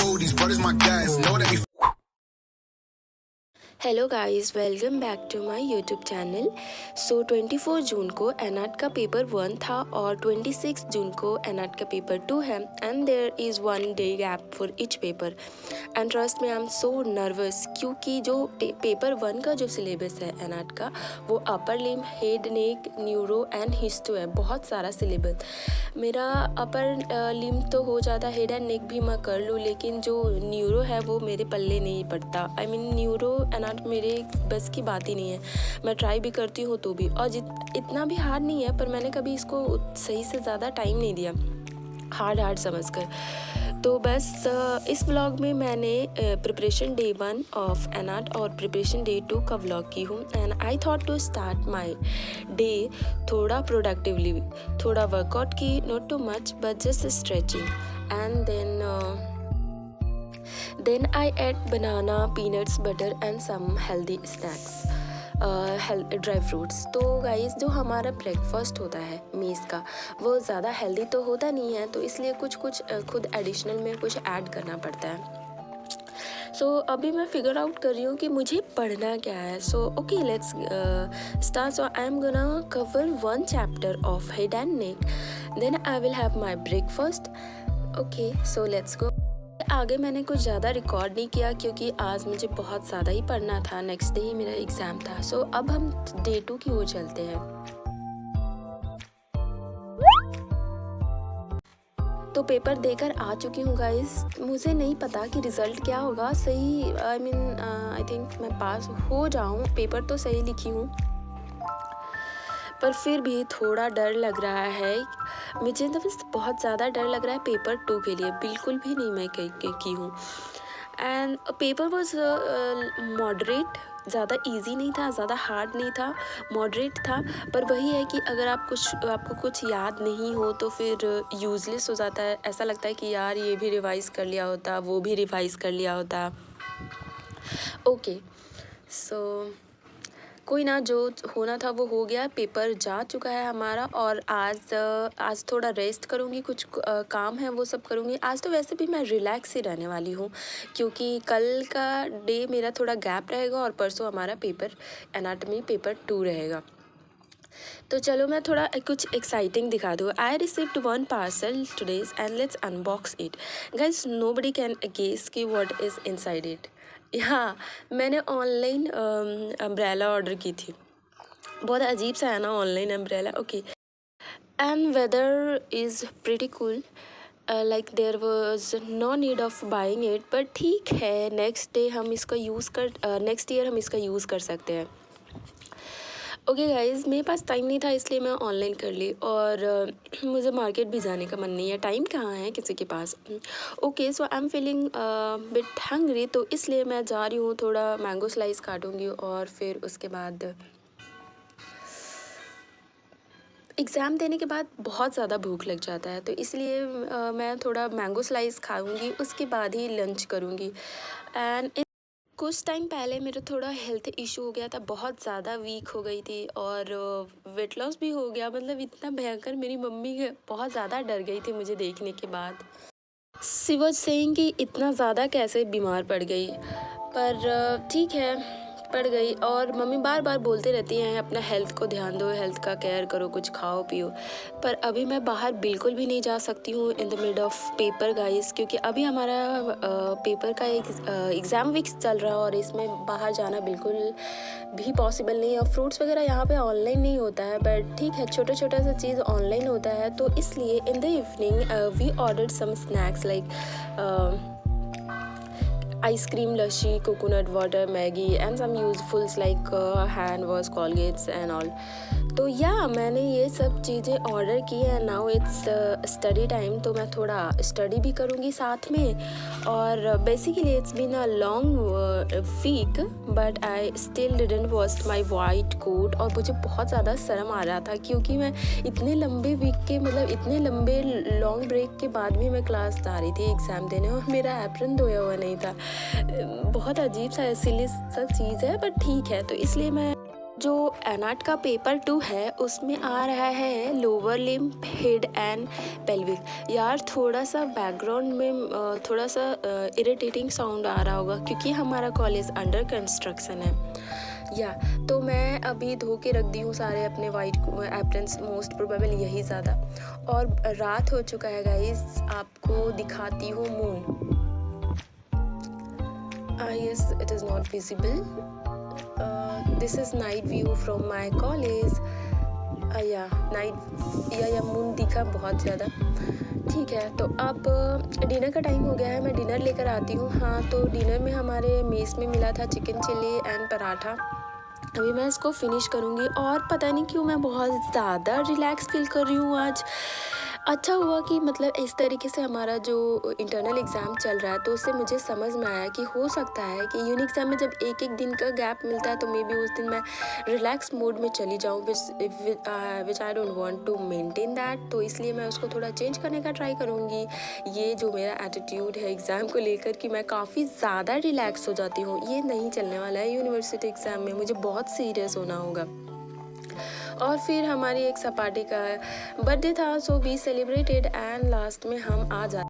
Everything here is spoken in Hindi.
fool, these brothers my guys. Know that we hello guys, welcome back to my YouTube channel. So 24 जून को एनएट का पेपर 1 था और 26 जून को एनएट का पेपर 2 है and there is 1 day gap for each paper and trust me I am so nervous क्योंकि जो पेपर 1 का जो सिलेबस है एनएट का वो upper limb, head, neck, neuro and histo है। बहुत सारा सिलेबस। मेरा अपर लिम्ब तो हो जाता, हेड एंड नेक भी मैं कर लूँ, लेकिन जो न्यूरो है वो मेरे पल्ले नहीं पड़ता। आई मीन न्यूरो एनएट मेरे बस की बात ही नहीं है। मैं ट्राई भी करती हूँ तो भी, और इतना भी हार्ड नहीं है, पर मैंने कभी इसको सही से ज़्यादा टाइम नहीं दिया हार्ड समझकर। तो बस इस व्लॉग में मैंने प्रिपरेशन डे 1 ऑफ एनएट और प्रिपरेशन डे 2 का व्लॉग की हूँ and I thought to start my day थोड़ा प्रोडक्टिवली, थोड़ा वर्कआउट की, not too much but just stretching and then I add banana, peanuts, butter and some healthy snacks, dry fruits. तो गाइस जो हमारा ब्रेकफास्ट होता है मेस का वो ज़्यादा हेल्दी तो होता नहीं है, तो इसलिए कुछ खुद एडिशनल में कुछ ऐड करना पड़ता है। सो अभी मैं फिगर आउट कर रही हूँ कि मुझे पढ़ना क्या है। So okay, let's start. So I am gonna cover 1 chapter of head and neck, then I will have my breakfast. Okay, so let's go. आगे मैंने कुछ ज़्यादा रिकॉर्ड नहीं किया क्योंकि आज मुझे बहुत ज़्यादा ही पढ़ना था, नेक्स्ट डे ही मेरा एग्ज़ाम था। सो अब हम डे 2 की ओर चलते हैं। तो पेपर देकर आ चुकी हूँ गाइस। मुझे नहीं पता कि रिज़ल्ट क्या होगा। सही, आई थिंक मैं पास हो जाऊँ। पेपर तो सही लिखी हूँ पर फिर भी थोड़ा डर लग रहा है मुझे। तो बस बहुत ज़्यादा डर लग रहा है पेपर 2 के लिए, बिल्कुल भी नहीं मैं की हूँ। एंड पेपर वॉज मॉडरेट, ज़्यादा इजी नहीं था, ज़्यादा हार्ड नहीं था, मॉडरेट था। पर वही है कि अगर आपको कुछ याद नहीं हो तो फिर यूज़लेस हो जाता है। ऐसा लगता है कि यार ये भी रिवाइज़ कर लिया होता, वो भी रिवाइज़ कर लिया होता। ओके, सो कोई ना, जो होना था वो हो गया। पेपर जा चुका है हमारा और आज थोड़ा रेस्ट करूँगी, कुछ काम है वो सब करूँगी। आज तो वैसे भी मैं रिलैक्स ही रहने वाली हूँ क्योंकि कल का डे मेरा थोड़ा गैप रहेगा और परसों हमारा पेपर एनाटॉमी पेपर 2 रहेगा। तो चलो मैं थोड़ा कुछ एक्साइटिंग दिखा दूँ। I received 1 parcel today's and let's unbox it. Guys, nobody can guess कि व्हाट इज़ इनसाइड इट। हाँ, मैंने ऑनलाइन अम्ब्रेला ऑर्डर की थी। बहुत अजीब सा है ना online umbrella. Okay, and weather is pretty cool, like there was no need of buying it, but ठीक है, नेक्स्ट ईयर हम इसका यूज़ कर सकते हैं। ओके गाइज़, मेरे पास टाइम नहीं था इसलिए मैं ऑनलाइन कर ली और मुझे मार्केट भी जाने का मन नहीं है। टाइम कहाँ है किसी के पास। Okay, so I am feeling bit hungry, तो इसलिए मैं जा रही हूँ, थोड़ा मैंगो स्लाइस काटूँगी और फिर उसके बाद एग्ज़ाम देने के बाद बहुत ज़्यादा भूख लग जाता है, तो इसलिए मैं थोड़ा मैंगो स्लाइस खाऊँगी, उसके बाद ही लंच करूँगी। एंड कुछ टाइम पहले मेरा थोड़ा हेल्थ इशू हो गया था, बहुत ज़्यादा वीक हो गई थी और वेट लॉस भी हो गया। मतलब इतना भयंकर, मेरी मम्मी बहुत ज़्यादा डर गई थी मुझे देखने के बाद। शी वाज सेइंग कि इतना ज़्यादा कैसे बीमार पड़ गई, पर ठीक है, पड़ गई। और मम्मी बार बार बोलते रहती हैं अपना हेल्थ को ध्यान दो, हेल्थ का केयर करो, कुछ खाओ पियो। पर अभी मैं बाहर बिल्कुल भी नहीं जा सकती हूँ in the mid of paper guys, क्योंकि अभी हमारा पेपर का एक एग्ज़ाम वीक चल रहा है और इसमें बाहर जाना बिल्कुल भी पॉसिबल नहीं है। और फ्रूट्स वगैरह यहाँ पे ऑनलाइन नहीं होता है, बट ठीक है, छोटा छोटा सा चीज़ ऑनलाइन होता है। तो इसलिए in the evening we ordered some snacks like ice cream, lassi, coconut water, Maggi and some usefuls like hand wash, Colgates and all. तो या मैंने ये सब चीज़ें ऑर्डर की है। नाउ इट्स स्टडी टाइम, तो मैं थोड़ा स्टडी भी करूँगी साथ में। और basically it's been a long week but I still didn't wash my white coat. और मुझे बहुत ज़्यादा शर्म आ रहा था क्योंकि मैं इतने लंबे वीक के, मतलब इतने लंबे लॉन्ग ब्रेक के बाद भी मैं क्लास जा रही थी एग्ज़ाम देने और मेरा एप्रन धोया हुआ नहीं था। बहुत अजीब सा सिली सा चीज़ है, बट ठीक है। तो इसलिए मैं जो एनाट का पेपर 2 है उसमें आ रहा है lower limb, head and pelvic. यार थोड़ा सा बैकग्राउंड में थोड़ा सा इरिटेटिंग साउंड आ रहा होगा क्योंकि हमारा कॉलेज अंडर कंस्ट्रक्शन है। या तो मैं अभी धो के रख दी हूँ सारे अपने वाइट एप्रन्स, मोस्ट प्रोबेबल यही ज़्यादा। और रात हो चुका है गाइस, आपको दिखाती हूँ moon. yes, it is not visible. This is night view from my college. Knight Moon दिखा बहुत ज़्यादा। ठीक है, तो अब डिनर का टाइम हो गया है, मैं डिनर लेकर आती हूँ। हाँ, तो डिनर में हमारे मेस में मिला था चिकन चिल्ली एंड पराठा। अभी मैं इसको फिनिश करूँगी और पता नहीं क्यों मैं बहुत ज़्यादा रिलैक्स फील कर रही हूँ आज। अच्छा हुआ कि मतलब इस तरीके से हमारा जो इंटरनल एग्ज़ाम चल रहा है तो उससे मुझे समझ में आया कि हो सकता है कि यूनिट एग्ज़ाम में जब एक एक दिन का गैप मिलता है तो मे बी उस दिन मैं रिलैक्स मोड में चली जाऊँ, which I don't want to maintain that. तो इसलिए मैं उसको थोड़ा चेंज करने का ट्राई करूँगी। ये जो मेरा एटीट्यूड है एग्ज़ाम को लेकर कि मैं काफ़ी ज़्यादा रिलैक्स हो जाती हूँ, ये नहीं चलने वाला है। यूनिवर्सिटी एग्ज़ाम में मुझे बहुत सीरियस होना होगा। और फिर हमारी एक सपाटी का बर्थडे था, so we celebrated and last में हम आ जाते